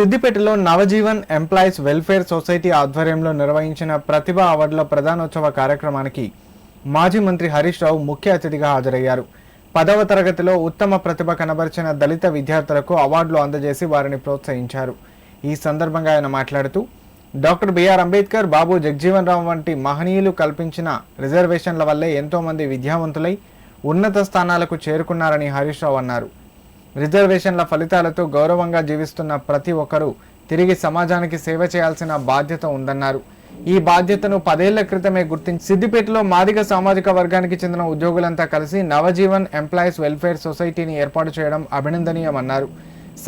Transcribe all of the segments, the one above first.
సిద్దిపేటలో Navjivan employees welfare society ఆధ్వర్యంలో నిర్వహించిన ప్రతిభ అవార్డుల ప్రధానోత్సవ కార్యక్రమానికి మాజీ మంత్రి హరీష్ రావు ముఖ్య అతిథిగా హాజరయ్యారు. 10వ తరగతిలో ఉత్తమ ప్రతిభ కనబరిచిన దళిత విద్యార్థులకు అవార్డులు అందజేసి వారిని ప్రోత్సహించారు. ఈ సందర్భంగా ఆయన మాట్లాడుతూ డాక్టర్ బిఆర్ అంబేద్కర్, బాబు జగజీవన్ రావు వంటి మహనీయులు కల్పించిన రిజర్వేషన్ల వల్లే ఎంతో మంది విద్యావంతులై ఉన్నత స్థానాలకు చేరుకున్నారని హరీష్ రావు అన్నారు. రిజర్వేషన్ల ఫలితాలతో గౌరవంగా జీవిస్తున్న ప్రతి ఒక్కరూ తిరిగి సమాజానికి సేవ చేయాల్సిన బాధ్యత ఉందన్నారు. ఈ బాధ్యతను 10 ఏళ్ల క్రితమే గుర్తించి సిద్దిపేటలో మాదిగ సామాజిక వర్గానికి చెందిన ఉద్యోగులంతా కలిసి నవజీవన్ ఎంప్లాయీస్ వెల్ఫేర్ సొసైటీని ఏర్పాటు చేయడం అభినందనీయమన్నారు.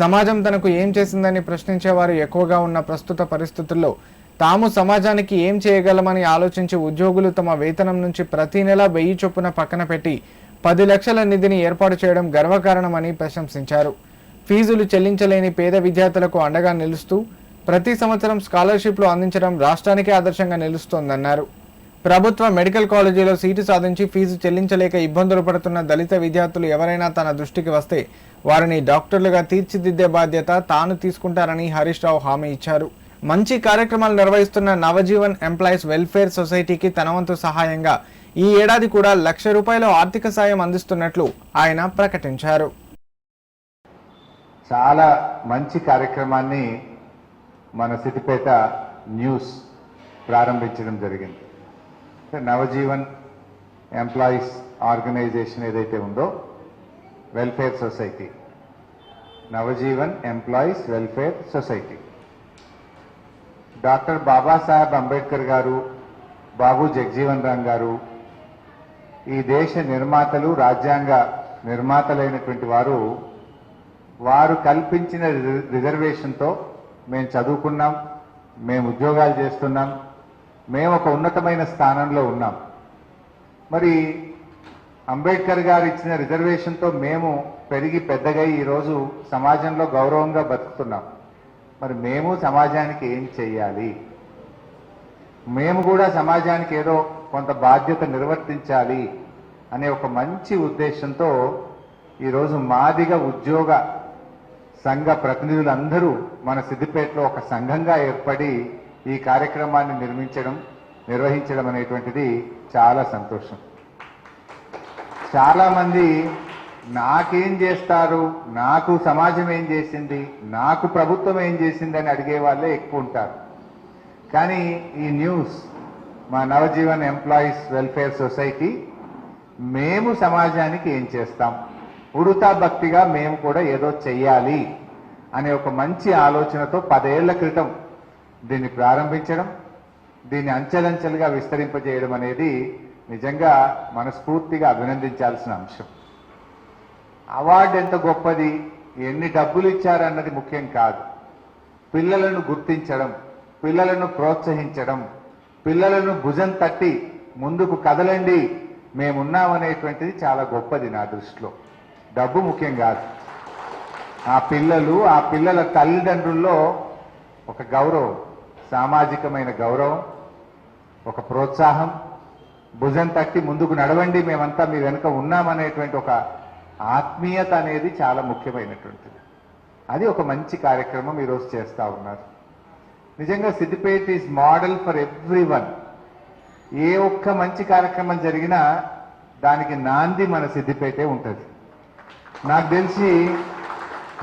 సమాజం తనకు ఏం చేసిందని ప్రశ్నించేవారు ఎక్కువగా ఉన్న ప్రస్తుత పరిస్థితుల్లో తాము సమాజానికి ఏం చేయగలమని ఆలోచించి ఉద్యోగులు తమ వేతనం నుంచి ప్రతి నెల 1000 చొప్పున పక్కన పెట్టి 10 లక్షల నిధిని ఏర్పాటు చేయడం గర్వకారణమని ప్రశంసించారు. ఫీజులు చెల్లించలేని పేద విద్యార్థులకు అండగా నిలుస్తూ ప్రతి సంవత్సరం స్కాలర్షిప్లు అందించడం రాష్ట్రానికే ఆదర్శంగా నిలుస్తోందన్నారు. ప్రభుత్వ మెడికల్ కాలేజీలో సీటు సాధించి ఫీజు చెల్లించలేక ఇబ్బందులు పడుతున్న దళిత విద్యార్థులు ఎవరైనా తన దృష్టికి వస్తే వారిని డాక్టర్లుగా తీర్చిదిద్దే బాధ్యత తాను తీసుకుంటారని హరీష్ రావు హామీ ఇచ్చారు. మంచి కార్యక్రమాలు నిర్వహిస్తున్న నవజీవన్ ఎంప్లాయీస్ వెల్ఫేర్ సొసైటీకి తన వంతు సహాయంగా ఈ ఏడాది కూడా ₹1,00,000 ఆర్థిక సాయం అందిస్తున్నట్లు ఆయన ప్రకటించారు. చాలా మంచి కార్యక్రమాన్ని మన సిద్దిపేట న్యూస్ ప్రారంభించడం జరిగింది. నవజీవన్ ఎంప్లాయీస్ ఆర్గనైజేషన్ ఏదైతే ఉందో welfare society, Navjivan employees welfare society, doctor Babasaheb Ambedkar గారు, బాబు జగజీవన్ రామ్ గారు ఈ దేశ నిర్మాతలు, రాజ్యాంగ నిర్మాతలైనటువంటి వారు కల్పించిన రిజర్వేషన్తో మేము చదువుకున్నాం, మేము ఉద్యోగాలు చేస్తున్నాం, మేము ఒక ఉన్నతమైన స్థానంలో ఉన్నాం. మరి అంబేద్కర్ గారు ఇచ్చిన రిజర్వేషన్తో మేము పెరిగి పెద్దగా ఈరోజు సమాజంలో గౌరవంగా బతుకుతున్నాం. మరి మేము సమాజానికి ఏం చెయ్యాలి, మేము కూడా సమాజానికి ఏదో కొంత బాధ్యత నిర్వర్తించాలి అనే ఒక మంచి ఉద్దేశంతో ఈరోజు మాదిగ ఉద్యోగ సంఘ ప్రతినిధులందరూ మన సిద్దిపేటలో ఒక సంఘంగా ఏర్పడి ఈ కార్యక్రమాన్ని నిర్వహించడం అనేటువంటిది చాలా సంతోషం. చాలా మంది నాకేం చేస్తారు, నాకు సమాజం ఏం చేసింది, నాకు ప్రభుత్వం ఏం చేసింది అని అడిగే వాళ్ళే ఎక్కువ ఉంటారు. కానీ ఈ న్యూస్, మా నవజీవన్ ఎంప్లాయీస్ వెల్ఫేర్ సొసైటీ, మేము సమాజానికి ఏం చేస్తాం, ఉడతా భక్తిగా మేము కూడా ఏదో చెయ్యాలి అనే ఒక మంచి ఆలోచనతో 10 ఏళ్ల క్రితం దీన్ని ప్రారంభించడం, దీన్ని అంచెలంచెలుగా విస్తరింపజేయడం అనేది నిజంగా మనస్ఫూర్తిగా అభినందించాల్సిన అంశం. అవార్డు ఎంత గొప్పది, ఎన్ని డబ్బులు ఇచ్చారన్నది ముఖ్యం కాదు. పిల్లలను గుర్తించడం, పిల్లలను ప్రోత్సహించడం, పిల్లలను భుజం తట్టి ముందుకు కదలండి మేమున్నామనేటువంటిది చాలా గొప్పది నా దృష్టిలో. డబ్బు ముఖ్యం కాదు. ఆ పిల్లల తల్లిదండ్రుల్లో ఒక గౌరవం, సామాజికమైన గౌరవం, ఒక ప్రోత్సాహం, భుజం తట్టి ముందుకు నడవండి మేమంతా మీ వెనుక ఉన్నామనేటువంటి ఒక ఆత్మీయత అనేది చాలా ముఖ్యమైనటువంటిది. అది ఒక మంచి కార్యక్రమం ఈరోజు చేస్తూ ఉన్నారు. నిజంగా Siddipet is model for everyone. ఏ ఒక్క మంచి కార్యక్రమం జరిగినా దానికి నాంది మన సిద్దిపేటే ఉంటుంది. నాకు తెలిసి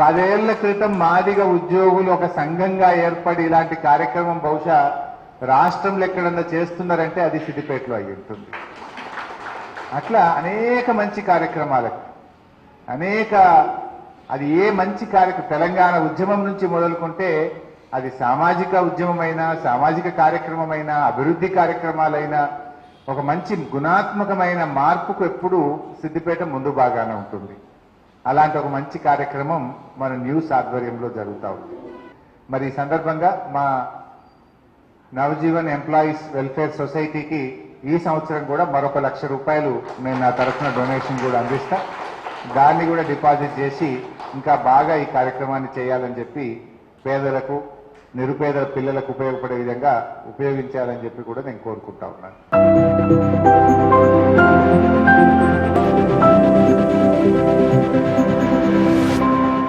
10 ఏళ్ల క్రితం మాదిగ ఉద్యోగులు ఒక సంఘంగా ఏర్పడి ఇలాంటి కార్యక్రమం బహుశా రాష్ట్రంలో ఎక్కడన్నా చేస్తున్నారంటే అది సిద్దిపేటలో అయి ఉంటుంది. అట్లా అనేక మంచి కార్యక్రమాలకు అది ఏ మంచి తెలంగాణ ఉద్యమం నుంచి మొదలుకుంటే అది సామాజిక ఉద్యమమైనా, సామాజిక కార్యక్రమమైనా, అభివృద్ధి కార్యక్రమాలైనా ఒక మంచి గుణాత్మకమైన మార్పుకు ఎప్పుడూ సిద్దిపేట ముందు బాగానే ఉంటుంది. అలాంటి ఒక మంచి కార్యక్రమం మన న్యూస్ ఆధ్వర్యంలో జరుగుతూ ఉంది. మరి ఈ సందర్భంగా మా నవజీవన్ ఎంప్లాయీస్ వెల్ఫేర్ సొసైటీకి ఈ సంవత్సరం కూడా మరొక ₹1,00,000 నేను నా తరఫున డొనేషన్ కూడా అందిస్తా. దాన్ని కూడా డిపాజిట్ చేసి ఇంకా బాగా ఈ కార్యక్రమాన్ని చేయాలని చెప్పి పేదలకు, నిరుపేద పిల్లలకు ఉపయోగపడే విధంగా ఉపయోగించాలని చెప్పి కూడా నేను కోరుకుంటా ఉన్నాను.